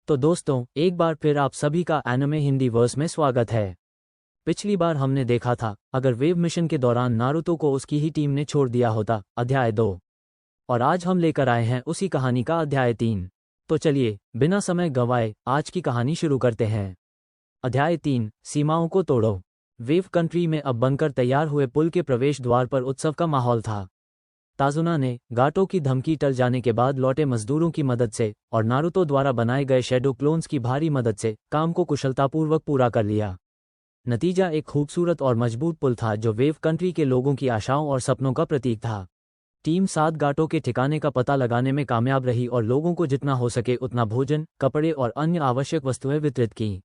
तो दोस्तों, एक बार फिर आप सभी का एनिमे हिंदी वर्स में स्वागत है। पिछली बार हमने देखा था, अगर वेव मिशन के दौरान नारुतो को उसकी ही टीम ने छोड़ दिया होता, अध्याय 2। और आज हम लेकर आए हैं उसी कहानी का अध्याय 3। तो चलिए, बिना समय गंवाए आज की कहानी शुरू करते हैं। अध्याय 3, सीमाओं को तोड़ो। वेव कंट्री में अब बनकर तैयार हुए पुल के प्रवेश द्वार पर उत्सव का माहौल था। ताजुना ने गाटो की धमकी टल जाने के बाद लौटे मजदूरों की मदद से और नारुतो द्वारा बनाए गए शैडो क्लोन्स की भारी मदद से काम को कुशलतापूर्वक पूरा कर लिया। नतीजा एक खूबसूरत और मजबूत पुल था जो वेव कंट्री के लोगों की आशाओं और सपनों का प्रतीक था। टीम 7 गाटो के ठिकाने का पता लगाने में कामयाब रही और लोगों को जितना हो सके उतना भोजन, कपड़े और अन्य आवश्यक वस्तुएं वितरित की।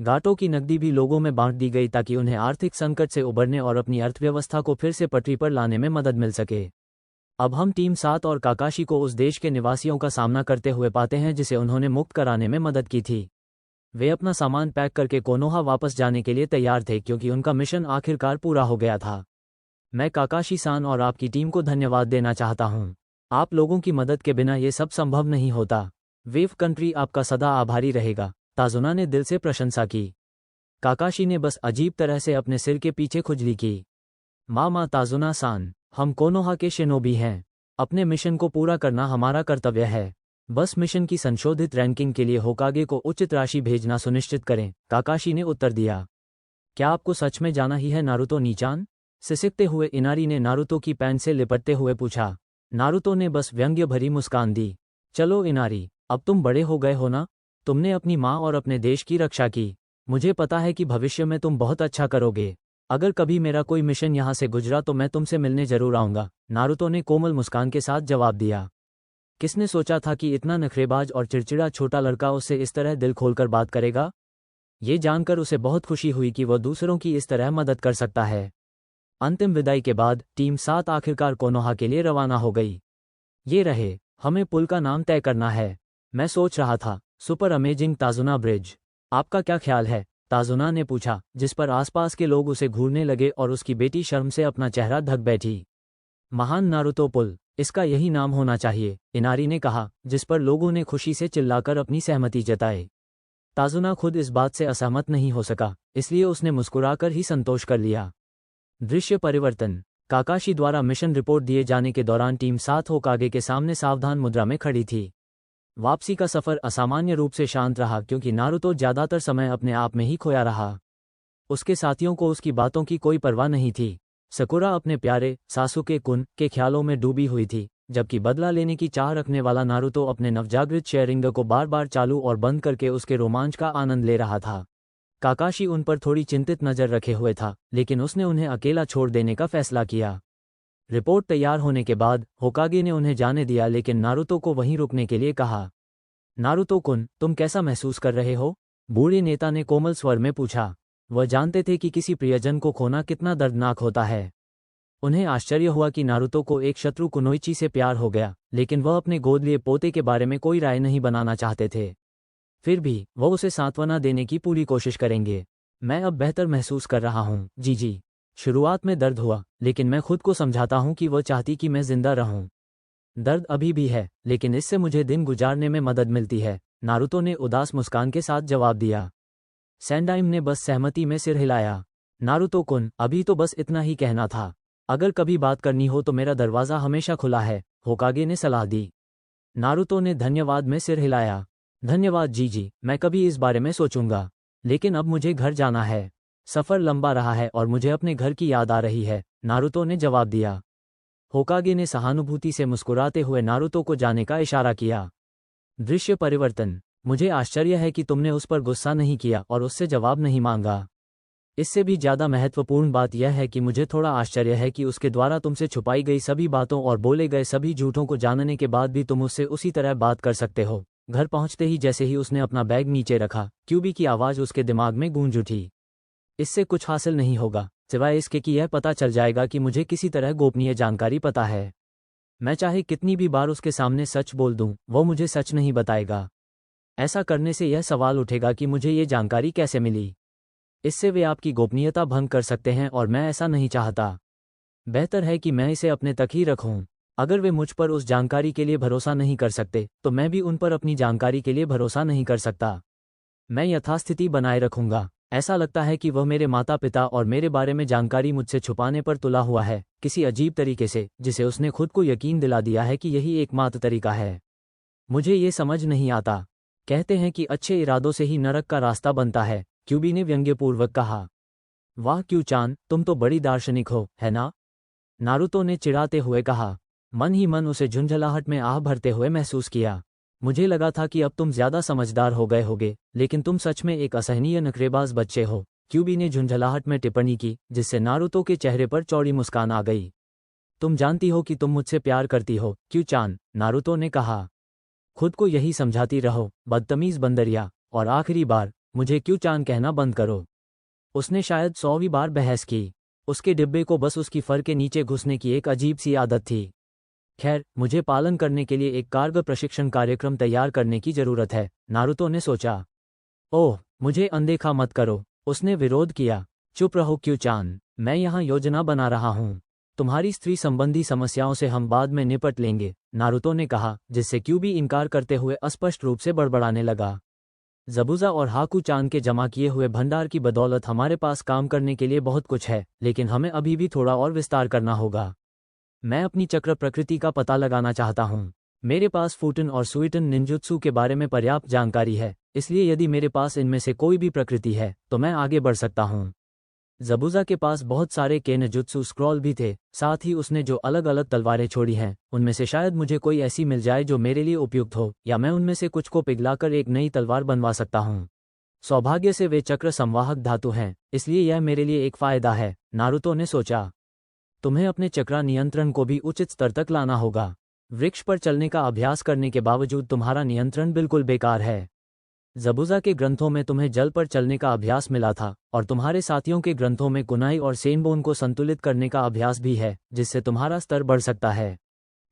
गाटो की नकदी भी लोगों में बांट दी गई ताकि उन्हें आर्थिक संकट से उबरने और अपनी अर्थव्यवस्था को फिर से पटरी पर लाने में मदद मिल सके। अब हम टीम 7 और काकाशी को उस देश के निवासियों का सामना करते हुए पाते हैं जिसे उन्होंने मुक्त कराने में मदद की थी। वे अपना सामान पैक करके कोनोहा वापस जाने के लिए तैयार थे क्योंकि उनका मिशन आखिरकार पूरा हो गया था। मैं काकाशी-सान और आपकी टीम को धन्यवाद देना चाहता हूं। आप लोगों की मदद के बिना ये सब संभव नहीं होता। वेव कंट्री आपका सदा आभारी रहेगा, ताजुना ने दिल से प्रशंसा की। काकाशी ने बस अजीब तरह से अपने सिर के पीछे खुजली की। मामा ताजुना-सान, हम कोनोहा के शिनोबी हैं। अपने मिशन को पूरा करना हमारा कर्तव्य है। बस मिशन की संशोधित रैंकिंग के लिए होकागे को उचित राशि भेजना सुनिश्चित करें, काकाशी ने उत्तर दिया। क्या आपको सच में जाना ही है नारुतो नीचान? सिसकते हुए इनारी ने नारुतो की पैंट से लिपटते हुए पूछा। नारुतो ने बस व्यंग्य भरी मुस्कान दी। चलो इनारी, अब तुम बड़े हो गए हो ना? तुमने अपनी माँ और अपने देश की रक्षा की। मुझे पता है कि भविष्य में तुम बहुत अच्छा करोगे। अगर कभी मेरा कोई मिशन यहाँ से गुजरा तो मैं तुमसे मिलने जरूर आऊँगा, नारुतो ने कोमल मुस्कान के साथ जवाब दिया। किसने सोचा था कि इतना नखरेबाज और चिड़चिड़ा छोटा लड़का उससे इस तरह दिल खोलकर बात करेगा? ये जानकर उसे बहुत खुशी हुई कि वह दूसरों की इस तरह मदद कर सकता है। अंतिम विदाई के बाद टीम 7 आखिरकार कोनोहा के लिए रवाना हो गई। ये रहे, हमें पुल का नाम तय करना है। मैं सोच रहा था, सुपर अमेजिंग ताजुना ब्रिज। आपका क्या ख्याल है? ताजुना ने पूछा, जिस पर आसपास के लोग उसे घूरने लगे और उसकी बेटी शर्म से अपना चेहरा ढक बैठी। महान नारुतो पुल, इसका यही नाम होना चाहिए, इनारी ने कहा, जिस पर लोगों ने खुशी से चिल्लाकर अपनी सहमति जताई। ताजुना खुद इस बात से असहमत नहीं हो सका, इसलिए उसने मुस्कुराकर ही संतोष कर लिया। दृश्य परिवर्तन। काकाशी द्वारा मिशन रिपोर्ट दिए जाने के दौरान टीम 7 होकागे के सामने सावधान मुद्रा में खड़ी थी। वापसी का सफर असामान्य रूप से शांत रहा क्योंकि नारुतो ज्यादातर समय अपने आप में ही खोया रहा। उसके साथियों को उसकी बातों की कोई परवाह नहीं थी। सकुरा अपने प्यारे सासुके कुन के ख्यालों में डूबी हुई थी, जबकि बदला लेने की चाह रखने वाला नारुतो अपने नवजागृत शेयरिंग को बार बार चालू और बंद करके उसके रोमांच का आनंद ले रहा था। काकाशी उन पर थोड़ी चिंतित नजर रखे हुए था, लेकिन उसने उन्हें अकेला छोड़ देने का फैसला किया। रिपोर्ट तैयार होने के बाद होकागे ने उन्हें जाने दिया लेकिन नारुतो को वहीं रुकने के लिए कहा। नारुतो कुन, तुम कैसा महसूस कर रहे हो? बूढ़े नेता ने कोमल स्वर में पूछा। वह जानते थे कि किसी प्रियजन को खोना कितना दर्दनाक होता है। उन्हें आश्चर्य हुआ कि नारुतो को एक शत्रु कुनोइची से प्यार हो गया, लेकिन वह अपने गोद लिए पोते के बारे में कोई राय नहीं बनाना चाहते थे। फिर भी वह उसे सांत्वना देने की पूरी कोशिश करेंगे। मैं अब बेहतर महसूस कर रहा हूँ, जी। शुरुआत में दर्द हुआ, लेकिन मैं खुद को समझाता हूँ कि वह चाहती कि मैं जिंदा रहूं। दर्द अभी भी है, लेकिन इससे मुझे दिन गुजारने में मदद मिलती है, नारुतो ने उदास मुस्कान के साथ जवाब दिया। सैंडाइम ने बस सहमति में सिर हिलाया। नारुतो कुन, अभी तो बस इतना ही कहना था। अगर कभी बात करनी हो तो मेरा दरवाज़ा हमेशा खुला है, होकागे ने सलाह दी। नारुतो ने धन्यवाद में सिर हिलाया। धन्यवाद जी, मैं कभी इस बारे में सोचूंगा। लेकिन अब मुझे घर जाना है। सफ़र लंबा रहा है और मुझे अपने घर की याद आ रही है, नारुतो ने जवाब दिया। होकागे ने सहानुभूति से मुस्कुराते हुए नारुतो को जाने का इशारा किया। दृश्य परिवर्तन। मुझे आश्चर्य है कि तुमने उस पर गुस्सा नहीं किया और उससे जवाब नहीं मांगा। इससे भी ज़्यादा महत्वपूर्ण बात यह है कि मुझे थोड़ा आश्चर्य है कि उसके द्वारा तुमसे छुपाई गई सभी बातों और बोले गए सभी झूठों को जानने के बाद भी तुम उससे उसी तरह बात कर सकते हो। घर पहुंचते ही जैसे ही उसने अपना बैग नीचे रखा, क्यूबी की आवाज़ उसके दिमाग में गूंज उठी। इससे कुछ हासिल नहीं होगा, सिवाय इसके कि यह पता चल जाएगा कि मुझे किसी तरह गोपनीय जानकारी पता है। मैं चाहे कितनी भी बार उसके सामने सच बोल दूं, वो मुझे सच नहीं बताएगा। ऐसा करने से यह सवाल उठेगा कि मुझे ये जानकारी कैसे मिली। इससे वे आपकी गोपनीयता भंग कर सकते हैं और मैं ऐसा नहीं चाहता। बेहतर है कि मैं इसे अपने तक ही रखूं। अगर वे मुझ पर उस जानकारी के लिए भरोसा नहीं कर सकते तो मैं भी उन पर अपनी जानकारी के लिए भरोसा नहीं कर सकता। मैं यथास्थिति बनाए रखूंगा। ऐसा लगता है कि वह मेरे माता पिता और मेरे बारे में जानकारी मुझसे छुपाने पर तुला हुआ है, किसी अजीब तरीके से, जिसे उसने खुद को यकीन दिला दिया है कि यही एकमात्र तरीका है। मुझे ये समझ नहीं आता। कहते हैं कि अच्छे इरादों से ही नरक का रास्ता बनता है, क्यूबी ने व्यंग्यपूर्वक कहा। वाह क्यू-चान, तुम तो बड़ी दार्शनिक हो, है ना? नारुतो ने चिढ़ाते हुए कहा। मन ही मन उसे झुंझलाहट में आह भरते हुए महसूस किया। मुझे लगा था कि अब तुम ज्यादा समझदार हो गए होगे, लेकिन तुम सच में एक असहनीय नखरेबाज बच्चे हो, क्यूबी ने झुंझलाहट में टिप्पणी की, जिससे नारुतो के चेहरे पर चौड़ी मुस्कान आ गई। तुम जानती हो कि तुम मुझसे प्यार करती हो, क्यू-चान, नारुतो ने कहा। खुद को यही समझाती रहो, बदतमीज बंदरिया, और आखिरी बार, मुझे क्यू-चान कहना बंद करो। उसने शायद 100वीं बार बहस की। उसके डिब्बे को बस उसकी फर के नीचे घुसने की एक अजीब सी आदत थी। खैर, मुझे पालन करने के लिए एक कारगर प्रशिक्षण कार्यक्रम तैयार करने की जरूरत है, नारुतो ने सोचा। ओह, मुझे अनदेखा मत करो, उसने विरोध किया। चुप रहो क्यू-चान, मैं यहाँ योजना बना रहा हूँ। तुम्हारी स्त्री संबंधी समस्याओं से हम बाद में निपट लेंगे, नारुतो ने कहा, जिससे क्यूबी इनकार करते हुए अस्पष्ट रूप से बड़बड़ाने लगा। ज़बुज़ा और हाकू-चान के जमा किए हुए भंडार की बदौलत हमारे पास काम करने के लिए बहुत कुछ है, लेकिन हमें अभी भी थोड़ा और विस्तार करना होगा। मैं अपनी चक्र प्रकृति का पता लगाना चाहता हूँ। मेरे पास फूटन और सुइटन निंजुत्सु के बारे में पर्याप्त जानकारी है, इसलिए यदि मेरे पास इनमें से कोई भी प्रकृति है तो मैं आगे बढ़ सकता हूँ। ज़बुज़ा के पास बहुत सारे केनजुत्सु स्क्रॉल भी थे, साथ ही उसने जो अलग अलग तलवारें छोड़ी हैं उनमें से शायद मुझे कोई ऐसी मिल जाए जो मेरे लिए उपयुक्त हो, या मैं उनमें से कुछ को पिघलाकर एक नई तलवार बनवा सकता हूँ। सौभाग्य से वे चक्र संवाहक धातु हैं, इसलिए यह मेरे लिए एक फायदा है, नारुतो ने सोचा। तुम्हें अपने चक्रा नियंत्रण को भी उचित स्तर तक लाना होगा। वृक्ष पर चलने का अभ्यास करने के बावजूद तुम्हारा नियंत्रण बिल्कुल बेकार है। ज़बुज़ा के ग्रंथों में तुम्हें जल पर चलने का अभ्यास मिला था, और तुम्हारे साथियों के ग्रंथों में कुनाई और सेनबोन को संतुलित करने का अभ्यास भी है, जिससे तुम्हारा स्तर बढ़ सकता है।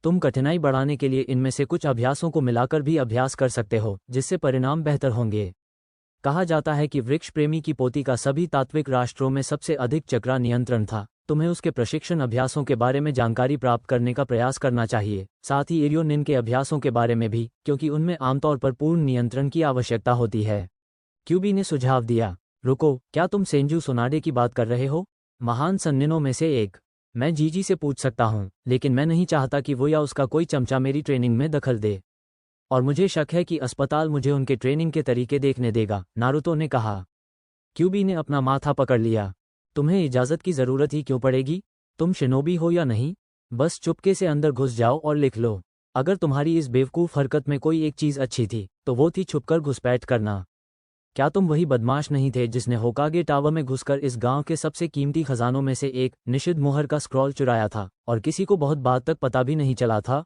तुम कठिनाई बढ़ाने के लिए इनमें से कुछ अभ्यासों को मिलाकर भी अभ्यास कर सकते हो, जिससे परिणाम बेहतर होंगे। कहा जाता है कि वृक्ष प्रेमी की पोती का सभी तात्विक राष्ट्रों में सबसे अधिक चक्रा नियंत्रण था। तुम्हें उसके प्रशिक्षण अभ्यासों के बारे में जानकारी प्राप्त करने का प्रयास करना चाहिए, साथ ही एरियोनिन के अभ्यासों के बारे में भी, क्योंकि उनमें आमतौर पर पूर्ण नियंत्रण की आवश्यकता होती है। क्यूबी ने सुझाव दिया। रुको, क्या तुम सेंजू सोनाडे की बात कर रहे हो? महान सन्निनों में से एक। मैं जीजी से पूछ सकता हूँ, लेकिन मैं नहीं चाहता कि वो या उसका कोई चमचा मेरी ट्रेनिंग में दखल दे। और मुझे शक है कि अस्पताल मुझे उनके ट्रेनिंग के तरीके देखने देगा, नारुतो ने कहा। क्यूबी ने अपना माथा पकड़ लिया। तुम्हें इजाज़त की ज़रूरत ही क्यों पड़ेगी? तुम शिनोबी हो या नहीं? बस चुपके से अंदर घुस जाओ और लिख लो। अगर तुम्हारी इस बेवकूफ़ हरकत में कोई एक चीज़ अच्छी थी तो वो थी छुपकर घुसपैठ करना। क्या तुम वही बदमाश नहीं थे जिसने होकागे टावर में घुसकर इस गांव के सबसे कीमती खजानों में से एक निषिद्ध मुहर का स्क्रॉल चुराया था, और किसी को बहुत बाद तक पता भी नहीं चला था?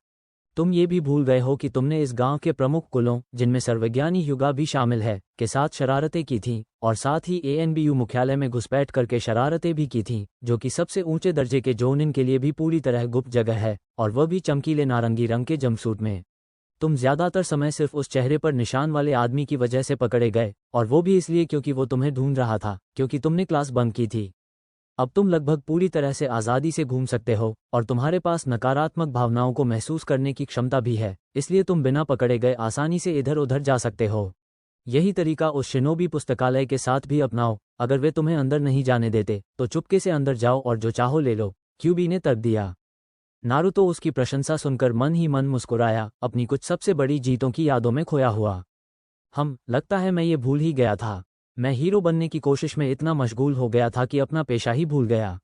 तुम ये भी भूल गए हो कि तुमने इस गांव के प्रमुख कुलों, जिनमें सर्वज्ञानी युगा भी शामिल है, के साथ शरारतें की थीं, और साथ ही एएनबीयू मुख्यालय में घुसपैठ करके शरारतें भी की थीं, जो कि सबसे ऊंचे दर्जे के जोनिन के लिए भी पूरी तरह गुप्त जगह है, और वह भी चमकीले नारंगी रंग के जंपसूट में। तुम ज्यादातर समय सिर्फ उस चेहरे पर निशान वाले आदमी की वजह से पकड़े गए, और वो भी इसलिए क्योंकि वो तुम्हें ढूंढ रहा था, क्योंकि तुमने क्लास बंक की थी। अब तुम लगभग पूरी तरह से आज़ादी से घूम सकते हो, और तुम्हारे पास नकारात्मक भावनाओं को महसूस करने की क्षमता भी है, इसलिए तुम बिना पकड़े गए आसानी से इधर उधर जा सकते हो। यही तरीका उस शिनोबी पुस्तकालय के साथ भी अपनाओ। अगर वे तुम्हें अंदर नहीं जाने देते तो चुपके से अंदर जाओ और जो चाहो ले लो, क्यूबी ने तर्क दिया। नारुतो उसकी प्रशंसा सुनकर मन ही मन मुस्कुराया, अपनी कुछ सबसे बड़ी जीतों की यादों में खोया हुआ। लगता है मैं ये भूल ही गया था। मैं हीरो बनने की कोशिश में इतना मशगूल हो गया था कि अपना पेशा ही भूल गया।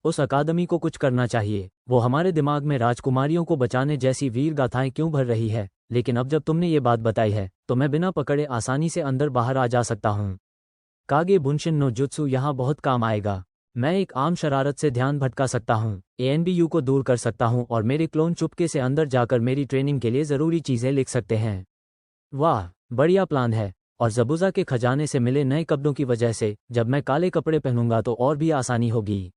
उस अकादमी को कुछ करना चाहिए। वो हमारे दिमाग में राजकुमारियों को बचाने जैसी वीर गाथाएं क्यों भर रही है, लेकिन अब जब तुमने ये बात बताई है तो मैं बिना पकड़े आसानी से अंदर बाहर आ जा सकता हूँ। कागे बुनशिन नो जुत्सु यहाँ बहुत काम आएगा। मैं एक आम शरारत से ध्यान भटका सकता हूँ, एएनबीयू को दूर कर सकता हूँ, और मेरे क्लोन चुपके से अंदर जाकर मेरी ट्रेनिंग के लिए ज़रूरी चीज़ें लिख सकते हैं। वाह, बढ़िया प्लान है। और ज़बुज़ा के खजाने से मिले नए कपड़ों की वजह से जब मैं काले कपड़े पहनूंगा तो और भी आसानी होगी।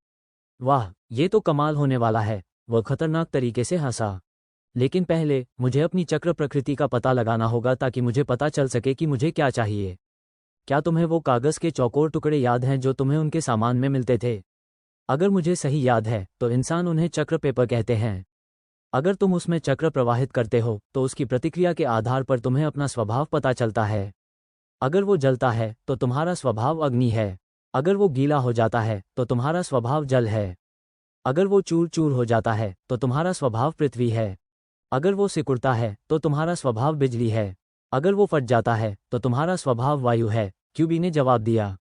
वाह, ये तो कमाल होने वाला है। वह खतरनाक तरीके से हंसा। लेकिन पहले मुझे अपनी चक्र प्रकृति का पता लगाना होगा ताकि मुझे पता चल सके कि मुझे क्या चाहिए। क्या तुम्हें वो कागज़ के चौकोर टुकड़े याद हैं जो तुम्हें उनके सामान में मिलते थे? अगर मुझे सही याद है तो इंसान उन्हें चक्र पेपर कहते हैं। अगर तुम उसमें चक्र प्रवाहित करते हो तो उसकी प्रतिक्रिया के आधार पर तुम्हें अपना स्वभाव पता चलता है। अगर वो जलता है तो तुम्हारा स्वभाव अग्नि है। अगर वो गीला हो जाता है तो तुम्हारा स्वभाव जल है। अगर वो चूर चूर हो जाता है तो तुम्हारा स्वभाव पृथ्वी है। अगर वो सिकुड़ता है तो तुम्हारा स्वभाव बिजली है। अगर वो फट जाता है तो तुम्हारा स्वभाव वायु है, क्यूबी ने जवाब दिया।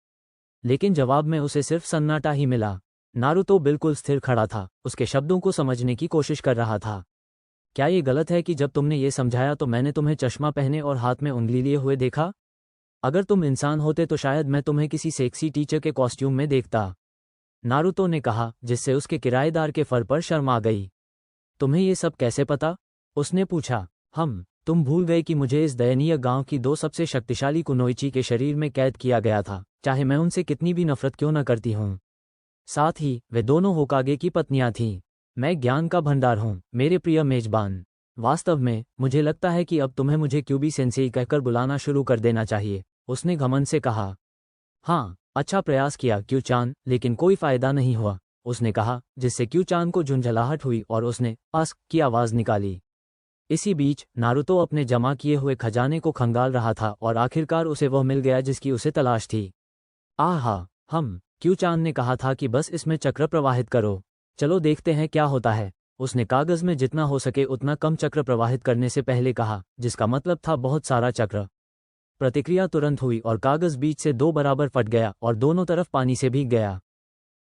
लेकिन जवाब में उसे सिर्फ सन्नाटा ही मिला। नारुतो बिल्कुल स्थिर खड़ा था, उसके शब्दों को समझने की कोशिश कर रहा था। क्या ये गलत है कि जब तुमने ये समझाया तो मैंने तुम्हें चश्मा पहने और हाथ में उंगली लिए हुए देखा? अगर तुम इंसान होते तो शायद मैं तुम्हें किसी सेक्सी टीचर के कॉस्ट्यूम में देखता, नारुतो ने कहा, जिससे उसके किराएदार के फर पर शर्म आ गई। तुम्हें ये सब कैसे पता? उसने पूछा। तुम भूल गए कि मुझे इस दयनीय गांव की 2 सबसे शक्तिशाली कुनोइची के शरीर में कैद किया गया था, चाहे मैं उनसे कितनी भी नफरत क्यों न करती हूं। साथ ही वे दोनों होकागे की पत्नियां थीं। मैं ज्ञान का भंडार हूं, मेरे प्रिय मेजबान। वास्तव में मुझे लगता है कि अब तुम्हें मुझे क्यूबी सेंसेई कहकर बुलाना शुरू कर देना चाहिए, उसने घमंड से कहा। हाँ, अच्छा प्रयास किया क्यू-चान, लेकिन कोई फायदा नहीं हुआ, उसने कहा, जिससे क्यू-चान को झुंझलाहट हुई और उसने आस्क की आवाज निकाली। इसी बीच नारुतो अपने जमा किए हुए खजाने को खंगाल रहा था और आखिरकार उसे वह मिल गया जिसकी उसे तलाश थी। आहा, क्यू-चान ने कहा था कि बस इसमें चक्र प्रवाहित करो। चलो देखते हैं क्या होता है, उसने कागज में जितना हो सके उतना कम चक्र प्रवाहित करने से पहले कहा, जिसका मतलब था बहुत सारा चक्र। प्रतिक्रिया तुरंत हुई और कागज बीच से 2 बराबर फट गया और दोनों तरफ पानी से भीग गया।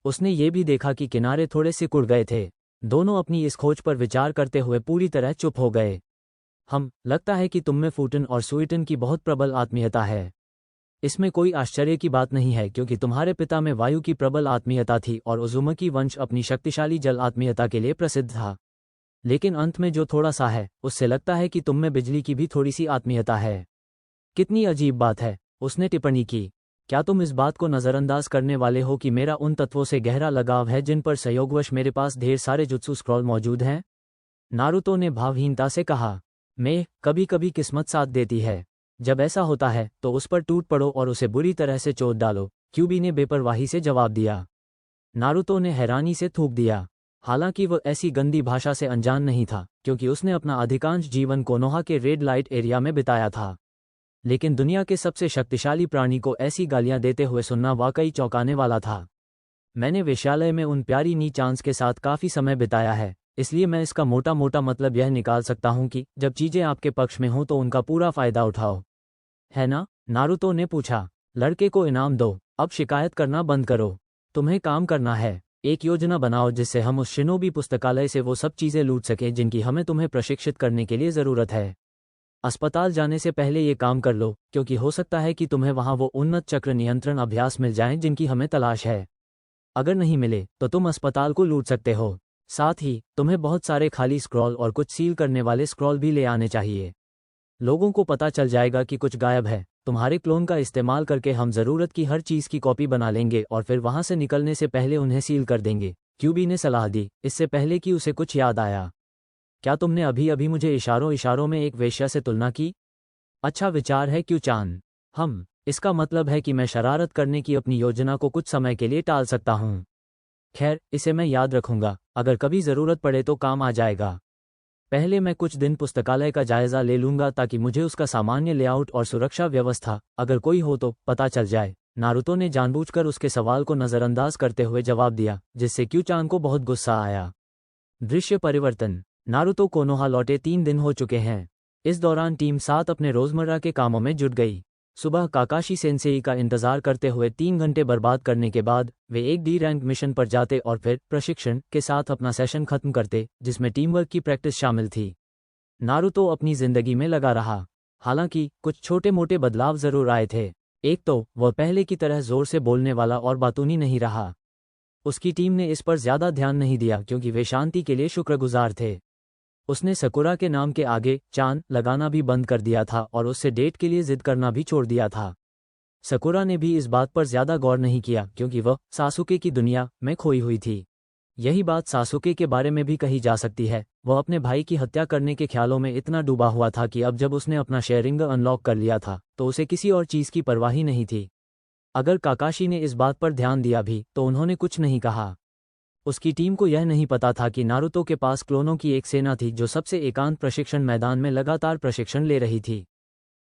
उसने ये भी देखा कि किनारे थोड़े सिकुड़ गए थे। दोनों अपनी इस खोज पर विचार करते हुए पूरी तरह चुप हो गए। लगता है कि तुममें फूटन और सुइटन की बहुत प्रबल आत्मीयता है। इसमें कोई आश्चर्य की बात नहीं है क्योंकि तुम्हारे पिता में वायु की प्रबल आत्मीयता थी और उजुमकी वंश अपनी शक्तिशाली जल आत्मीयता के लिए प्रसिद्ध था। लेकिन अंत में जो थोड़ा सा है, उससे लगता है कि तुममें बिजली की भी थोड़ी सी आत्मीयता है। कितनी अजीब बात है, उसने टिप्पणी की। क्या तुम इस बात को नज़रअंदाज करने वाले हो कि मेरा उन तत्वों से गहरा लगाव है जिन पर संयोगवश मेरे पास ढेर सारे जुत्सु स्क्रॉल मौजूद हैं? नारुतो ने भावहीनता से कहा। मैं कभी कभी किस्मत साथ देती है। जब ऐसा होता है तो उस पर टूट पड़ो और उसे बुरी तरह से चोट डालो, क्यूबी ने बेपरवाही से जवाब दिया। नारुतो ने हैरानी से थूक दिया। हालांकि वह ऐसी गंदी भाषा से अनजान नहीं था क्योंकि उसने अपना अधिकांश जीवन कोनोहा के रेड लाइट एरिया में बिताया था। लेकिन दुनिया के सबसे शक्तिशाली प्राणी को ऐसी गालियां देते हुए सुनना वाकई चौंकाने वाला था। मैंने वेश्यालय में उन प्यारी नी चांस के साथ काफी समय बिताया है, इसलिए मैं इसका मोटा मोटा मतलब यह निकाल सकता हूं कि जब चीजें आपके पक्ष में हों तो उनका पूरा फायदा उठाओ, है ना? नारुतो ने पूछा। लड़के को इनाम दो, अब शिकायत करना बंद करो। तुम्हें काम करना है। एक योजना बनाओ जिससे हम उस शिनोबी पुस्तकालय से वो सब चीजें लूट सकें जिनकी हमें तुम्हें प्रशिक्षित करने के लिए जरूरत है। अस्पताल जाने से पहले ये काम कर लो क्योंकि हो सकता है कि तुम्हें वहां वो उन्नत चक्र नियंत्रण अभ्यास मिल जाएं जिनकी हमें तलाश है। अगर नहीं मिले तो तुम अस्पताल को लूट सकते हो। साथ ही तुम्हें बहुत सारे खाली स्क्रॉल और कुछ सील करने वाले स्क्रॉल भी ले आने चाहिए। लोगों को पता चल जाएगा कि कुछ गायब है। तुम्हारे क्लोन का इस्तेमाल करके हम जरूरत की हर चीज की कॉपी बना लेंगे और फिर वहां से निकलने से पहले उन्हें सील कर देंगे, क्यूबी ने सलाह दी, इससे पहले कि उसे कुछ याद आया। क्या तुमने अभी अभी मुझे इशारों में एक वेश्या से तुलना की? अच्छा विचार है क्यू-चान। इसका मतलब है कि मैं शरारत करने की अपनी योजना को कुछ समय के लिए टाल सकता हूँ। खैर, इसे मैं याद रखूंगा, अगर कभी जरूरत पड़े तो काम आ जाएगा। पहले मैं कुछ दिन पुस्तकालय का जायजा ले लूंगा ताकि मुझे उसका सामान्य लेआउट और सुरक्षा व्यवस्था, अगर कोई हो तो, पता चल जाए। नारुतो ने जानबूझकर उसके सवाल को नजरअंदाज करते हुए जवाब दिया, जिससे क्यू-चान को बहुत गुस्सा आया। दृश्य परिवर्तन। नारुतो कोनोहा लौटे 3 दिन हो चुके हैं। इस दौरान टीम 7 अपने रोजमर्रा के कामों में जुट गई। सुबह काकाशी सेंसेई का इंतजार करते हुए 3 घंटे बर्बाद करने के बाद वे एक डी रैंक मिशन पर जाते और फिर प्रशिक्षण के साथ अपना सेशन खत्म करते जिसमें टीम वर्क की प्रैक्टिस शामिल थी। नारुतो अपनी जिंदगी में लगा रहा। हालांकि कुछ छोटे मोटे बदलाव जरूर आए थे। एक तो वह पहले की तरह जोर से बोलने वाला और बातूनी नहीं रहा। उसकी टीम ने इस पर ज्यादा ध्यान नहीं दिया क्योंकि वे शांति के लिए शुक्रगुजार थे। उसने सकुरा के नाम के आगे चांद लगाना भी बंद कर दिया था और उससे डेट के लिए जिद करना भी छोड़ दिया था। सकुरा ने भी इस बात पर ज्यादा गौर नहीं किया क्योंकि वह सासुके की दुनिया में खोई हुई थी। यही बात सासुके के बारे में भी कही जा सकती है। वह अपने भाई की हत्या करने के ख्यालों में इतना डूबा हुआ था कि अब जब उसने अपना शेयरिंग अनलॉक कर लिया था तो उसे किसी और चीज की परवाह ही नहीं थी। अगर काकाशी ने इस बात पर ध्यान दिया भी तो उन्होंने कुछ नहीं कहा। उसकी टीम को यह नहीं पता था कि नारुतो के पास क्लोनों की एक सेना थी जो सबसे एकांत प्रशिक्षण मैदान में लगातार प्रशिक्षण ले रही थी।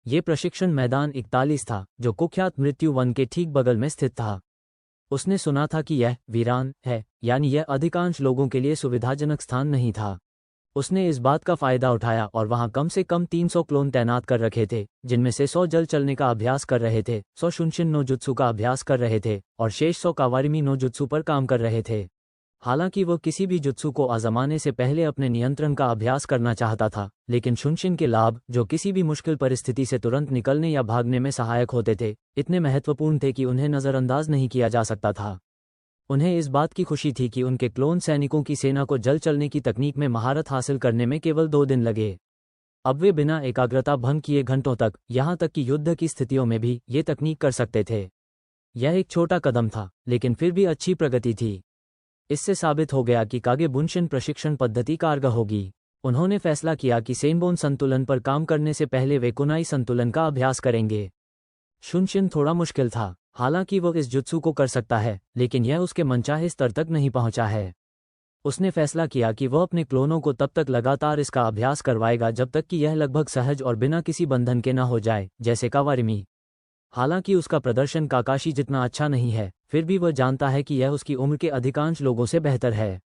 ये प्रशिक्षण मैदान 41 था, जो कुख्यात मृत्यु वन के ठीक बगल में स्थित था। उसने सुना था कि यह वीरान है, यानी यह अधिकांश लोगों के लिए सुविधाजनक स्थान नहीं था। उसने इस बात का फायदा उठाया और वहां कम से कम 300 क्लोन तैनात कर रखे थे, जिनमें से 100 जल चलने का अभ्यास कर रहे थे, 100 शुनशिन नो जुत्सु का अभ्यास कर रहे थे और शेष 100 कावारिमी नो जुत्सु पर काम कर रहे थे। हालांकि वह किसी भी जुत्सु को आजमाने से पहले अपने नियंत्रण का अभ्यास करना चाहता था, लेकिन शुनशिन के लाभ, जो किसी भी मुश्किल परिस्थिति से तुरंत निकलने या भागने में सहायक होते थे, इतने महत्वपूर्ण थे कि उन्हें नज़रअंदाज नहीं किया जा सकता था। उन्हें इस बात की खुशी थी कि उनके क्लोन सैनिकों की सेना को जल चलने की तकनीक में महारत हासिल करने में केवल 2 दिन लगे। अब वे बिना एकाग्रता भंग किए घंटों तक, यहां तक कि युद्ध की स्थितियों में भी, ये तकनीक कर सकते थे। यह एक छोटा कदम था, लेकिन फिर भी अच्छी प्रगति थी। इससे साबित हो गया कि कागे बुनशिन प्रशिक्षण पद्धति कारगर होगी। उन्होंने फैसला किया कि सेनबोन संतुलन पर काम करने से पहले वे कुनाई संतुलन का अभ्यास करेंगे। शुनशिन थोड़ा मुश्किल था, हालांकि वह इस जुत्सु को कर सकता है, लेकिन यह उसके मनचाहे स्तर तक नहीं पहुंचा है। उसने फैसला किया कि वह अपने क्लोनों को तब तक लगातार इसका अभ्यास करवाएगा जब तक कि यह लगभग सहज और बिना किसी बंधन के न हो जाए, जैसे कावारिमी। हालांकि उसका प्रदर्शन काकाशी जितना अच्छा नहीं है, फिर भी वह जानता है कि यह उसकी उम्र के अधिकांश लोगों से बेहतर है।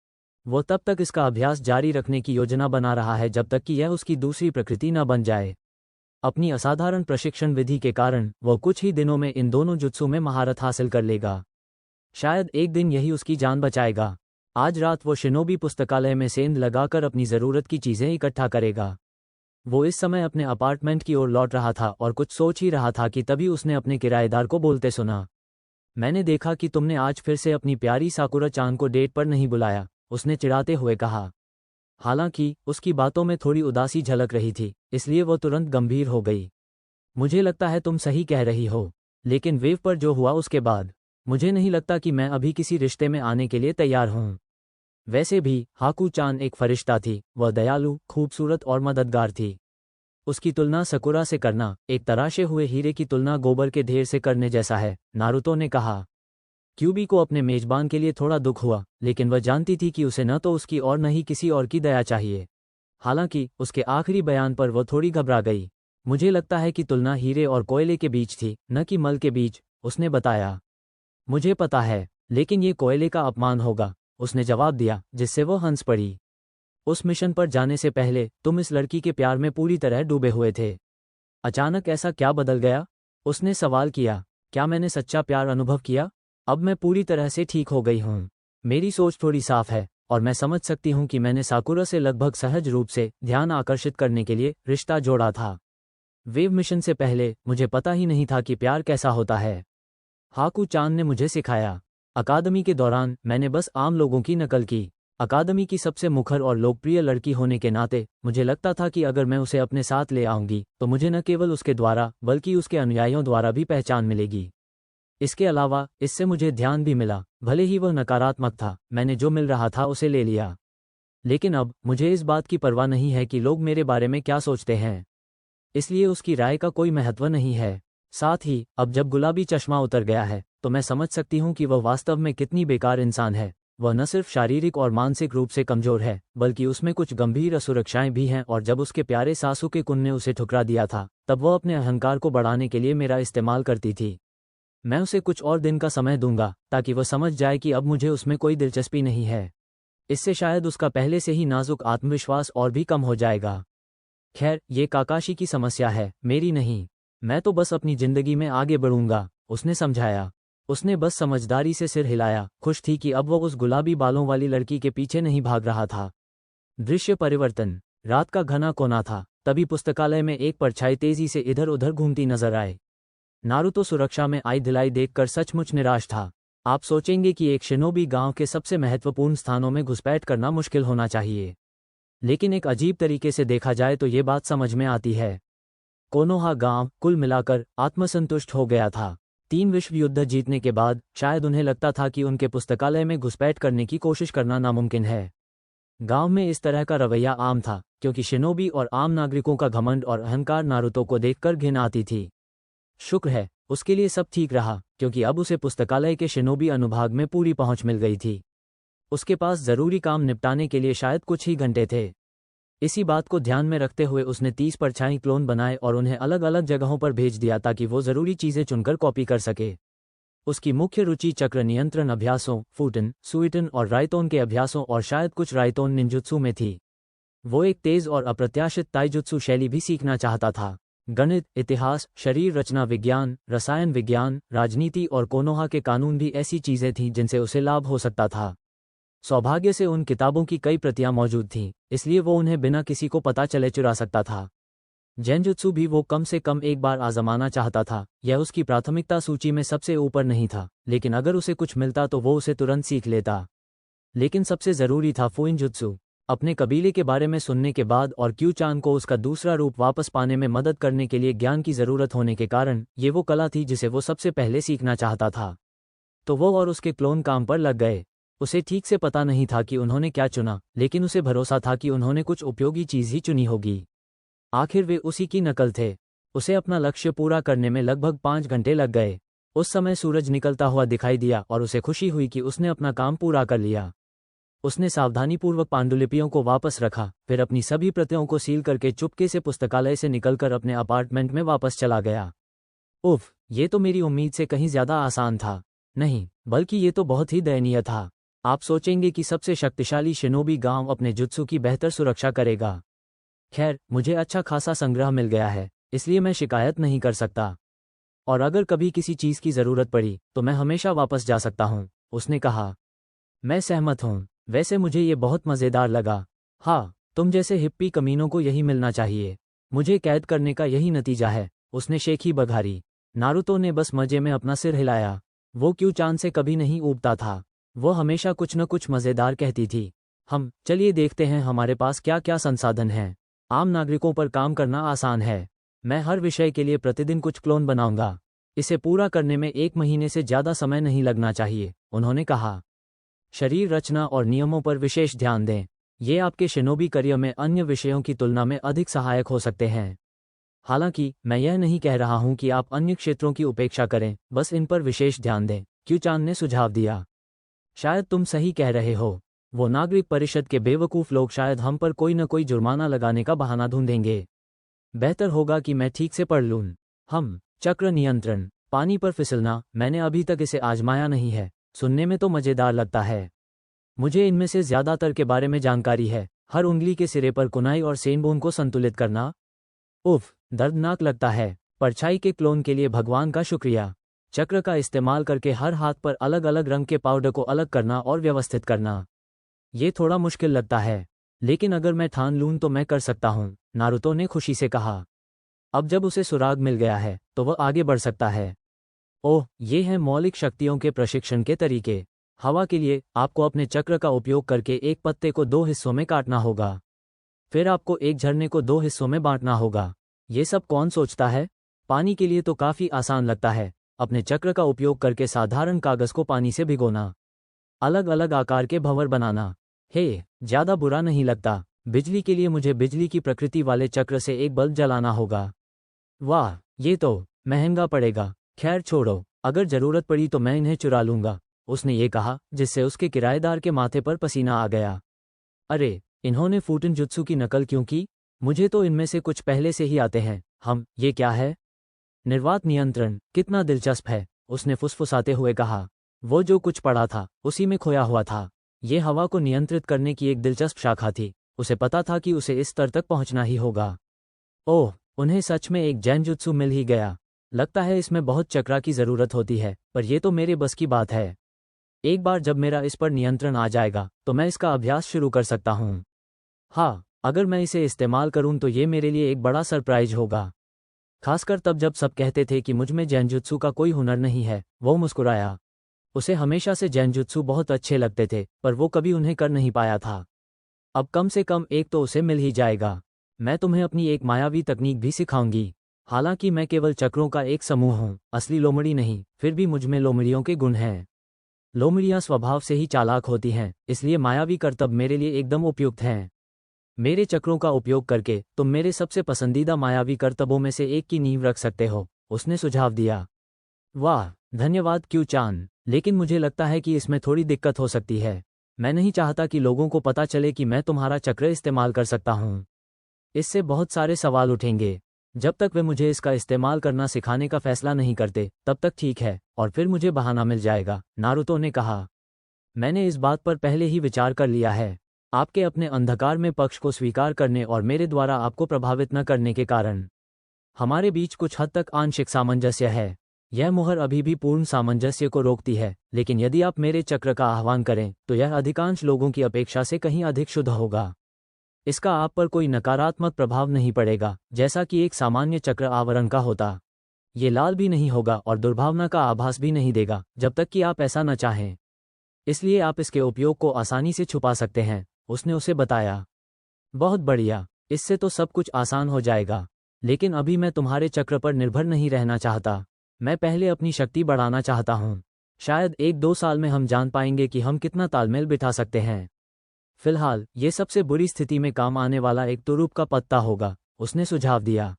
वह तब तक इसका अभ्यास जारी रखने की योजना बना रहा है जब तक कि यह उसकी दूसरी प्रकृति न बन जाए। अपनी असाधारण प्रशिक्षण विधि के कारण वह कुछ ही दिनों में इन दोनों जुत्सु में महारत हासिल कर लेगा। शायद एक दिन यही उसकी जान बचाएगा। आज रात वो शिनोबी पुस्तकालय में सेंध लगाकर अपनी ज़रूरत की चीज़ें इकट्ठा करेगा। वो इस समय अपने अपार्टमेंट की ओर लौट रहा था और कुछ सोच ही रहा था कि तभी उसने अपने किराएदार को बोलते सुना, मैंने देखा कि तुमने आज फिर से अपनी प्यारी साकुरा चान को डेट पर नहीं बुलाया, उसने चिढ़ाते हुए कहा। हालांकि उसकी बातों में थोड़ी उदासी झलक रही थी, इसलिए वो तुरंत गंभीर हो गई। मुझे लगता है तुम सही कह रही हो, लेकिन वेव पर जो हुआ उसके बाद मुझे नहीं लगता कि मैं अभी किसी रिश्ते में आने के लिए तैयार हूँ। वैसे भी हाकू चान एक फरिश्ता थी, वह दयालु, खूबसूरत और मददगार थी। उसकी तुलना सकुरा से करना एक तराशे हुए हीरे की तुलना गोबर के ढेर से करने जैसा है, नारुतो ने कहा। क्यूबी को अपने मेजबान के लिए थोड़ा दुख हुआ, लेकिन वह जानती थी कि उसे न तो उसकी और न ही किसी और की दया चाहिए। हालांकि उसके आखिरी बयान पर वह थोड़ी घबरा गई। मुझे लगता है कि तुलना हीरे और कोयले के बीच थी, न कि मल के बीच, उसने बताया। मुझे पता है, लेकिन ये कोयले का अपमान होगा, उसने जवाब दिया, जिससे वो हंस पड़ी। उस मिशन पर जाने से पहले तुम इस लड़की के प्यार में पूरी तरह डूबे हुए थे। अचानक ऐसा क्या बदल गया? उसने सवाल किया। क्या मैंने सच्चा प्यार अनुभव किया? अब मैं पूरी तरह से ठीक हो गई हूँ। मेरी सोच थोड़ी साफ है और मैं समझ सकती हूँ कि मैंने साकुरा से लगभग सहज रूप से ध्यान आकर्षित करने के लिए रिश्ता जोड़ा था। वेव मिशन से पहले मुझे पता ही नहीं था कि प्यार कैसा होता है। हाकू चान ने मुझे सिखाया। अकादमी के दौरान मैंने बस आम लोगों की नकल की। अकादमी की सबसे मुखर और लोकप्रिय लड़की होने के नाते मुझे लगता था कि अगर मैं उसे अपने साथ ले आऊंगी तो मुझे न केवल उसके द्वारा बल्कि उसके अनुयायियों द्वारा भी पहचान मिलेगी। इसके अलावा इससे मुझे ध्यान भी मिला, भले ही वह नकारात्मक था, मैंने जो मिल रहा था उसे ले लिया। लेकिन अब मुझे इस बात की परवाह नहीं है कि लोग मेरे बारे में क्या सोचते हैं, इसलिए उसकी राय का कोई महत्व नहीं है। साथ ही अब जब गुलाबी चश्मा उतर गया है तो मैं समझ सकती हूँ कि वह वास्तव में कितनी बेकार इंसान है। वह न सिर्फ शारीरिक और मानसिक रूप से कमजोर है, बल्कि उसमें कुछ गंभीर असुरक्षाएं भी हैं, और जब उसके प्यारे सासुके कुन ने उसे ठुकरा दिया था तब वह अपने अहंकार को बढ़ाने के लिए मेरा इस्तेमाल करती थी। मैं उसे कुछ और दिन का समय दूंगा ताकि वह समझ जाए कि अब मुझे उसमें कोई दिलचस्पी नहीं है। इससे शायद उसका पहले से ही नाजुक आत्मविश्वास और भी कम हो जाएगा। खैर, ये काकाशी की समस्या है, मेरी नहीं। मैं तो बस अपनी जिंदगी में आगे बढ़ूंगा, उसने समझाया। उसने बस समझदारी से सिर हिलाया, खुश थी कि अब वह उस गुलाबी बालों वाली लड़की के पीछे नहीं भाग रहा था। दृश्य परिवर्तन। रात का घना कोना था, तभी पुस्तकालय में एक परछाई तेजी से इधर उधर घूमती नजर आए। नारुतो सुरक्षा में आई ढिलाई देखकर सचमुच निराश था। आप सोचेंगे कि एक शिनोबी गांव के सबसे महत्वपूर्ण स्थानों में घुसपैठ करना मुश्किल होना चाहिए, लेकिन एक अजीब तरीके से देखा जाए तो ये बात समझ में आती है। कोनोहा गांव कुल मिलाकर आत्मसंतुष्ट हो गया था। 3 विश्व युद्ध जीतने के बाद शायद उन्हें लगता था कि उनके पुस्तकालय में घुसपैठ करने की कोशिश करना नामुमकिन है। गांव में इस तरह का रवैया आम था, क्योंकि शिनोबी और आम नागरिकों का घमंड और अहंकार नारुतो को देखकर घिन आती थी। शुक्र है, उसके लिए सब ठीक रहा, क्योंकि अब उसे पुस्तकालय के शिनोबी अनुभाग में पूरी पहुंच मिल गई थी। उसके पास जरूरी काम निपटाने के लिए शायद कुछ ही घंटे थे। इसी बात को ध्यान में रखते हुए उसने 30 परछाई क्लोन बनाए और उन्हें अलग अलग जगहों पर भेज दिया ताकि वो जरूरी चीजें चुनकर कॉपी कर सके। उसकी मुख्य रुचि चक्र नियंत्रण अभ्यासों, फूटन, सुइटन और राइतोन के अभ्यासों और शायद कुछ राइतोन निंजुत्सु में थी। वो एक तेज और अप्रत्याशित ताइजुत्सु शैली भी सीखना चाहता था। गणित, इतिहास, शरीर रचना विज्ञान, रसायन विज्ञान, राजनीति और कोनोहा के कानून भी ऐसी चीजें थीं जिनसे उसे लाभ हो सकता था। सौभाग्य से उन किताबों की कई प्रतियां मौजूद थीं, इसलिए वो उन्हें बिना किसी को पता चले चुरा सकता था। जेनजुत्सु भी वो कम से कम एक बार आजमाना चाहता था। यह उसकी प्राथमिकता सूची में सबसे ऊपर नहीं था, लेकिन अगर उसे कुछ मिलता तो वो उसे तुरंत सीख लेता। लेकिन सबसे जरूरी था फुइनजुत्सु। अपने कबीले के बारे में सुनने के बाद और क्यू चान को उसका दूसरा रूप वापस पाने में मदद करने के लिए ज्ञान की जरूरत होने के कारण ये वो कला थी जिसे वो सबसे पहले सीखना चाहता था। तो वो और उसके क्लोन काम पर लग गए। उसे ठीक से पता नहीं था कि उन्होंने क्या चुना, लेकिन उसे भरोसा था कि उन्होंने कुछ उपयोगी चीज ही चुनी होगी। आखिर वे उसी की नकल थे। उसे अपना लक्ष्य पूरा करने में लगभग 5 घंटे लग गए। उस समय सूरज निकलता हुआ दिखाई दिया और उसे खुशी हुई कि उसने अपना काम पूरा कर लिया। उसने सावधानीपूर्वक पांडुलिपियों को वापस रखा, फिर अपनी सभी प्रतियों को सील करके चुपके से पुस्तकालय से निकलकर अपने अपार्टमेंट में वापस चला गया। उफ, ये तो मेरी उम्मीद से कहीं ज्यादा आसान था। नहीं, बल्कि ये तो बहुत ही दयनीय था। आप सोचेंगे कि सबसे शक्तिशाली शिनोबी गांव अपने जुत्सु की बेहतर सुरक्षा करेगा। खैर, मुझे अच्छा खासा संग्रह मिल गया है, इसलिए मैं शिकायत नहीं कर सकता। और अगर कभी किसी चीज की जरूरत पड़ी तो मैं हमेशा वापस जा सकता हूँ, उसने कहा। मैं सहमत हूँ। वैसे मुझे ये बहुत मजेदार लगा। हाँ, तुम जैसे हिप्पी कमीनों को यही मिलना चाहिए। मुझे कैद करने का यही नतीजा है, उसने शेखी बघारी। नारुतो ने बस मजे में अपना सिर हिलाया। वो क्यू चान से कभी नहीं ऊबता था। वो हमेशा कुछ न कुछ मजेदार कहती थी। चलिए देखते हैं हमारे पास क्या क्या संसाधन हैं। आम नागरिकों पर काम करना आसान है। मैं हर विषय के लिए प्रतिदिन कुछ क्लोन बनाऊंगा। इसे पूरा करने में 1 महीने से ज्यादा समय नहीं लगना चाहिए, उन्होंने कहा। शरीर रचना और नियमों पर विशेष ध्यान दें। ये आपके शिनोबी करियर में अन्य विषयों की तुलना में अधिक सहायक हो सकते हैं। हालांकि मैं यह नहीं कह रहा हूं कि आप अन्य क्षेत्रों की उपेक्षा करें, बस इन पर विशेष ध्यान दें, क्यू चान ने सुझाव दिया। शायद तुम सही कह रहे हो। वो नागरिक परिषद के बेवकूफ लोग शायद हम पर कोई न कोई जुर्माना लगाने का बहाना ढूंढेंगे। बेहतर होगा कि मैं ठीक से पढ़ लूं। चक्र नियंत्रण, पानी पर फिसलना, मैंने अभी तक इसे आजमाया नहीं है। सुनने में तो मजेदार लगता है। मुझे इनमें से ज्यादातर के बारे में जानकारी है। हर उंगली के सिरे पर कुनाई और सेनबोन को संतुलित करना। उफ, दर्दनाक लगता है। परछाई के क्लोन के लिए भगवान का शुक्रिया। चक्र का इस्तेमाल करके हर हाथ पर अलग अलग रंग के पाउडर को अलग करना और व्यवस्थित करना। ये थोड़ा मुश्किल लगता है, लेकिन अगर मैं ठान लूं तो मैं कर सकता हूं, नारुतो ने खुशी से कहा। अब जब उसे सुराग मिल गया है तो वह आगे बढ़ सकता है। ओह, ये हैं मौलिक शक्तियों के प्रशिक्षण के तरीके। हवा के लिए आपको अपने चक्र का उपयोग करके एक पत्ते को 2 हिस्सों में काटना होगा। फिर आपको एक झरने को 2 हिस्सों में बांटना होगा। ये सब कौन सोचता है? पानी के लिए तो काफी आसान लगता है। अपने चक्र का उपयोग करके साधारण कागज को पानी से भिगोना। अलग अलग आकार के भंवर बनाना। हे, ज्यादा बुरा नहीं लगता। बिजली के लिए मुझे बिजली की प्रकृति वाले चक्र से एक बल्ब जलाना होगा। वाह, ये तो महंगा पड़ेगा। खैर छोड़ो, अगर जरूरत पड़ी तो मैं इन्हें चुरा लूंगा, उसने ये कहा, जिससे उसके किराएदार के माथे पर पसीना आ गया। अरे, इन्होंने फूटन जुत्सु की नकल क्यों की? मुझे तो इनमें से कुछ पहले से ही आते हैं। ये क्या है? निर्वात नियंत्रण, कितना दिलचस्प है, उसने फुसफुसाते हुए कहा। वो जो कुछ पढ़ा था उसी में खोया हुआ था। ये हवा को नियंत्रित करने की एक दिलचस्प शाखा थी। उसे पता था कि उसे इस स्तर तक पहुंचना ही होगा। ओह, उन्हें सच में एक जैनजुत्सु मिल ही गया। लगता है इसमें बहुत चक्रा की जरूरत होती है, पर यह तो मेरे बस की बात है। एक बार जब मेरा इस पर नियंत्रण आ जाएगा तो मैं इसका अभ्यास शुरू कर सकता हूँ। हाँ, अगर मैं इसे इस्तेमाल करूँ तो ये मेरे लिए एक बड़ा सरप्राइज होगा। खासकर तब जब सब कहते थे कि मुझ में जैनजुत्सु का कोई हुनर नहीं है। वो मुस्कुराया। उसे हमेशा से जैनजुत्सु बहुत अच्छे लगते थे, पर वो कभी उन्हें कर नहीं पाया था। अब कम से कम एक तो उसे मिल ही जाएगा। मैं तुम्हें अपनी एक मायावी तकनीक भी सिखाऊंगी। हालांकि मैं केवल चक्रों का एक समूह हूँ, असली लोमड़ी नहीं, फिर भी मुझ में लोमड़ियों के गुण हैं। लोमड़ियाँ स्वभाव से ही चालाक होती हैं, इसलिए मायावी करतब मेरे लिए एकदम उपयुक्त हैं। मेरे चक्रों का उपयोग करके तुम मेरे सबसे पसंदीदा मायावी करतबों में से एक की नींव रख सकते हो, उसने सुझाव दिया। वाह, धन्यवाद क्यू चान, लेकिन मुझे लगता है कि इसमें थोड़ी दिक्कत हो सकती है। मैं नहीं चाहता कि लोगों को पता चले कि मैं तुम्हारा चक्र इस्तेमाल कर सकता हूँ। इससे बहुत सारे सवाल उठेंगे। जब तक वे मुझे इसका इस्तेमाल करना सिखाने का फैसला नहीं करते तब तक ठीक है, और फिर मुझे बहाना मिल जाएगा, नारुतो ने कहा। मैंने इस बात पर पहले ही विचार कर लिया है। आपके अपने अंधकार में पक्ष को स्वीकार करने और मेरे द्वारा आपको प्रभावित न करने के कारण हमारे बीच कुछ हद तक आंशिक सामंजस्य है। यह मुहर अभी भी पूर्ण सामंजस्य को रोकती है, लेकिन यदि आप मेरे चक्र का आह्वान करें तो यह अधिकांश लोगों की अपेक्षा से कहीं अधिक शुद्ध होगा। इसका आप पर कोई नकारात्मक प्रभाव नहीं पड़ेगा, जैसा कि एक सामान्य चक्र आवरण का होता। ये लाल भी नहीं होगा और दुर्भावना का आभास भी नहीं देगा जब तक कि आप ऐसा न चाहें। इसलिए आप इसके उपयोग को आसानी से छुपा सकते हैं, उसने उसे बताया। बहुत बढ़िया, इससे तो सब कुछ आसान हो जाएगा। लेकिन अभी मैं तुम्हारे चक्र पर निर्भर नहीं रहना चाहता। मैं पहले अपनी शक्ति बढ़ाना चाहता हूँ। शायद 1-2 साल में हम जान पाएंगे कि हम कितना तालमेल बिठा सकते हैं। फिलहाल ये सबसे बुरी स्थिति में काम आने वाला एक तुरुप का पत्ता होगा, उसने सुझाव दिया।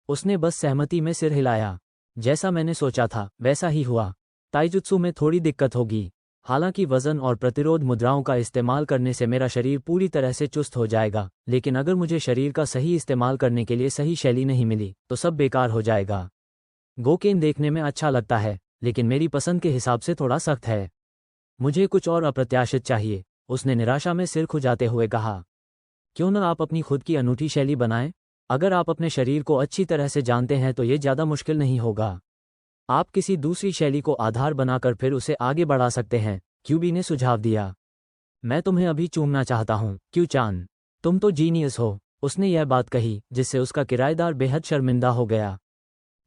उसने बस सहमति में सिर हिलाया। जैसा मैंने सोचा था वैसा ही हुआ। ताइजुत्सु में थोड़ी दिक्कत होगी। हालांकि वजन और प्रतिरोध मुद्राओं का इस्तेमाल करने से मेरा शरीर पूरी तरह से चुस्त हो जाएगा, लेकिन अगर मुझे शरीर का सही इस्तेमाल करने के लिए सही शैली नहीं मिली तो सब बेकार हो जाएगा। गोकेन देखने में अच्छा लगता है, लेकिन मेरी पसंद के हिसाब से थोड़ा सख्त है। मुझे कुछ और अप्रत्याशित चाहिए, उसने निराशा में सिर खुजाते हुए कहा। क्यों न आप अपनी खुद की अनूठी शैली बनाएं? अगर आप अपने शरीर को अच्छी तरह से जानते हैं तो ये ज़्यादा मुश्किल नहीं होगा। आप किसी दूसरी शैली को आधार बनाकर फिर उसे आगे बढ़ा सकते हैं, क्यूबी ने सुझाव दिया। मैं तुम्हें अभी चूमना चाहता हूँ, क्यू-चान। तुम तो जीनियस हो, उसने यह बात कही जिससे उसका किराएदार बेहद शर्मिंदा हो गया।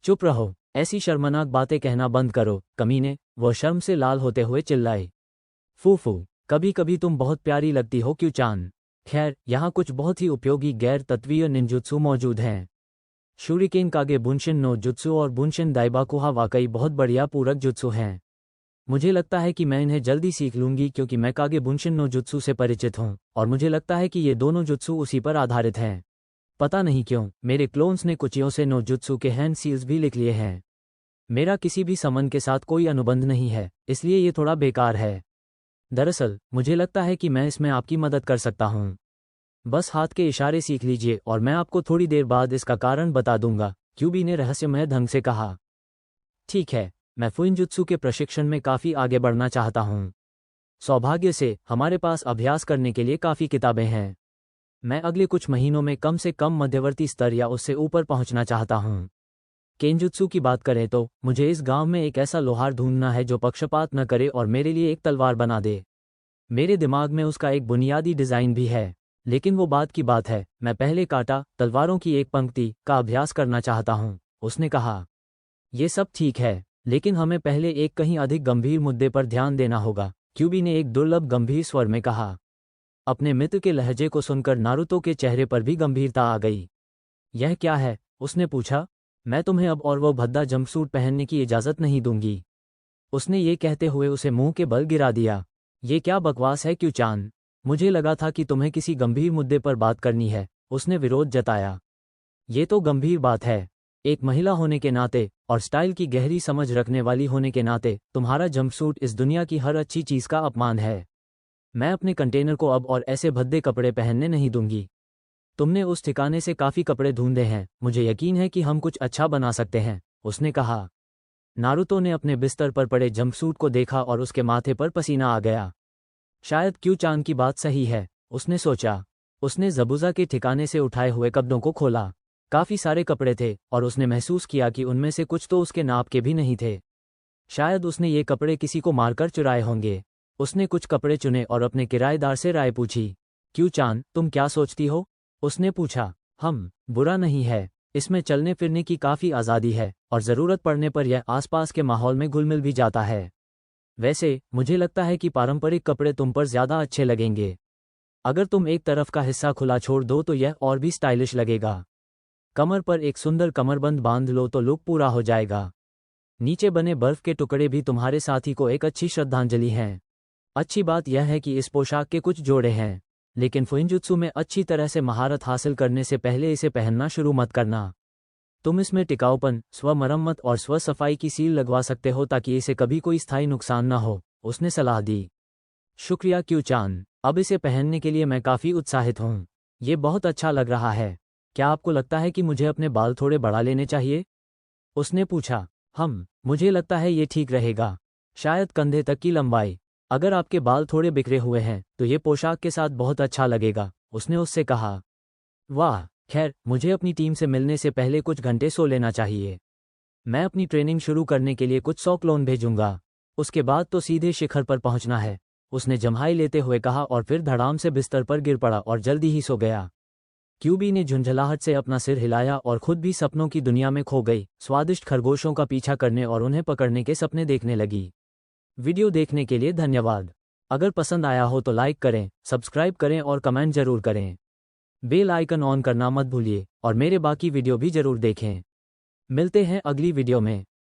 चुप रहो, ऐसी शर्मनाक बातें कहना बंद करो, कमीने, वह शर्म से लाल होते हुए चिल्लाई। फूफू, कभी कभी तुम बहुत प्यारी लगती हो क्यू-चान। खैर, यहाँ कुछ बहुत ही उपयोगी गैर तत्वीय निंजुत्सु मौजूद हैं। शूरिकेन कागे बुनशिन नो जुत्सु और बुनशिन दाइबाकुहा वाकई बहुत बढ़िया पूरक जुत्सु हैं। मुझे लगता है कि मैं इन्हें जल्दी सीख लूंगी क्योंकि मैं कागे बुनशिन नो जुत्सु से परिचित हूँ, और मुझे लगता है कि ये दोनों जुत्सु उसी पर आधारित हैं। पता नहीं क्यों, मेरे क्लोन्स ने कुचियों से नो जुत्सु के हैंड सील्स भी लिख लिए हैं। मेरा किसी भी समन के साथ कोई अनुबंध नहीं है, इसलिए ये थोड़ा बेकार है। दरअसल, मुझे लगता है कि मैं इसमें आपकी मदद कर सकता हूँ। बस हाथ के इशारे सीख लीजिए और मैं आपको थोड़ी देर बाद इसका कारण बता दूंगा, क्यूबी ने रहस्यमय ढंग से कहा। ठीक है, मैं फुइनजुत्सु के प्रशिक्षण में काफ़ी आगे बढ़ना चाहता हूँ। सौभाग्य से हमारे पास अभ्यास करने के लिए काफ़ी किताबें हैं। मैं अगले कुछ महीनों में कम से कम मध्यवर्ती स्तर या उससे ऊपर पहुँचना चाहता हूँ। केंजुत्सु की बात करें तो मुझे इस गांव में एक ऐसा लोहार ढूंढना है जो पक्षपात न करे और मेरे लिए एक तलवार बना दे। मेरे दिमाग में उसका एक बुनियादी डिज़ाइन भी है, लेकिन वो बात की बात है, मैं पहले काटा तलवारों की एक पंक्ति का अभ्यास करना चाहता हूँ, उसने कहा। ये सब ठीक है, लेकिन हमें पहले एक कहीं अधिक गंभीर मुद्दे पर ध्यान देना होगा, क्यूबी ने एक दुर्लभ गंभीर स्वर में कहा। अपने मित्र के लहजे को सुनकर नारुतो के चेहरे पर भी गंभीरता आ गई। यह क्या है? उसने पूछा। मैं तुम्हें अब और वो भद्दा जंपसूट पहनने की इजाज़त नहीं दूंगी, उसने ये कहते हुए उसे मुंह के बल गिरा दिया। ये क्या बकवास है क्यू-चान? मुझे लगा था कि तुम्हें किसी गंभीर मुद्दे पर बात करनी है, उसने विरोध जताया। ये तो गंभीर बात है। एक महिला होने के नाते और स्टाइल की गहरी समझ रखने वाली होने के नाते तुम्हारा जंपसूट इस दुनिया की हर अच्छी चीज़ का अपमान है। मैं अपने कंटेनर को अब और ऐसे भद्दे कपड़े पहनने नहीं दूंगी। तुमने उस ठिकाने से काफ़ी कपड़े ढूंढे हैं, मुझे यकीन है कि हम कुछ अच्छा बना सकते हैं, उसने कहा। नारुतो ने अपने बिस्तर पर पड़े जंपसूट को देखा और उसके माथे पर पसीना आ गया। शायद क्यू-चान की बात सही है, उसने सोचा। उसने ज़बूज़ा के ठिकाने से उठाए हुए कपड़ों को खोला। काफ़ी सारे कपड़े थे और उसने महसूस किया कि उनमें से कुछ तो उसके नाप के भी नहीं थे। शायद उसने ये कपड़े किसी को मारकर चुराए होंगे। उसने कुछ कपड़े चुने और अपने किराएदार से राय पूछी। क्यू-चान, तुम क्या सोचती हो? उसने पूछा। बुरा नहीं है, इसमें चलने फिरने की काफ़ी आज़ादी है और ज़रूरत पड़ने पर यह आसपास के माहौल में घुल मिल भी जाता है। वैसे मुझे लगता है कि पारंपरिक कपड़े तुम पर ज़्यादा अच्छे लगेंगे। अगर तुम एक तरफ का हिस्सा खुला छोड़ दो तो यह और भी स्टाइलिश लगेगा। कमर पर एक सुंदर कमरबंद बांध लो तो लुक पूरा हो जाएगा। नीचे बने बर्फ के टुकड़े भी तुम्हारे साथी को एक अच्छी श्रद्धांजलि हैं। अच्छी बात यह है कि इस पोशाक के कुछ जोड़े हैं, लेकिन फुइनजुत्सु में अच्छी तरह से महारत हासिल करने से पहले इसे पहनना शुरू मत करना। तुम इसमें टिकाऊपन, स्वमरम्मत और स्व-सफाई की सील लगवा सकते हो ताकि इसे कभी कोई स्थायी नुकसान न हो, उसने सलाह दी। शुक्रिया क्यू चान, अब इसे पहनने के लिए मैं काफ़ी उत्साहित हूँ। ये बहुत अच्छा लग रहा है। क्या आपको लगता है कि मुझे अपने बाल थोड़े बढ़ा लेने चाहिए? उसने पूछा। मुझे लगता है ये ठीक रहेगा। शायद कंधे तक की लंबाई। अगर आपके बाल थोड़े बिखरे हुए हैं तो ये पोशाक के साथ बहुत अच्छा लगेगा, उसने उससे कहा। वाह, खैर, मुझे अपनी टीम से मिलने से पहले कुछ घंटे सो लेना चाहिए। मैं अपनी ट्रेनिंग शुरू करने के लिए कुछ 100 क्लोन भेजूंगा। उसके बाद तो सीधे शिखर पर पहुंचना है, उसने जम्हाई लेते हुए कहा और फिर धड़ाम से बिस्तर पर गिर पड़ा और जल्दी ही सो गया। क्यूबी ने झुंझलाहट से अपना सिर हिलाया और खुद भी सपनों की दुनिया में खो गई, स्वादिष्ट खरगोशों का पीछा करने और उन्हें पकड़ने के सपने देखने लगी। वीडियो देखने के लिए धन्यवाद। अगर पसंद आया हो तो लाइक करें, सब्सक्राइब करें और कमेंट जरूर करें। बेल आइकन ऑन करना मत भूलिए और मेरे बाकी वीडियो भी जरूर देखें। मिलते हैं अगली वीडियो में।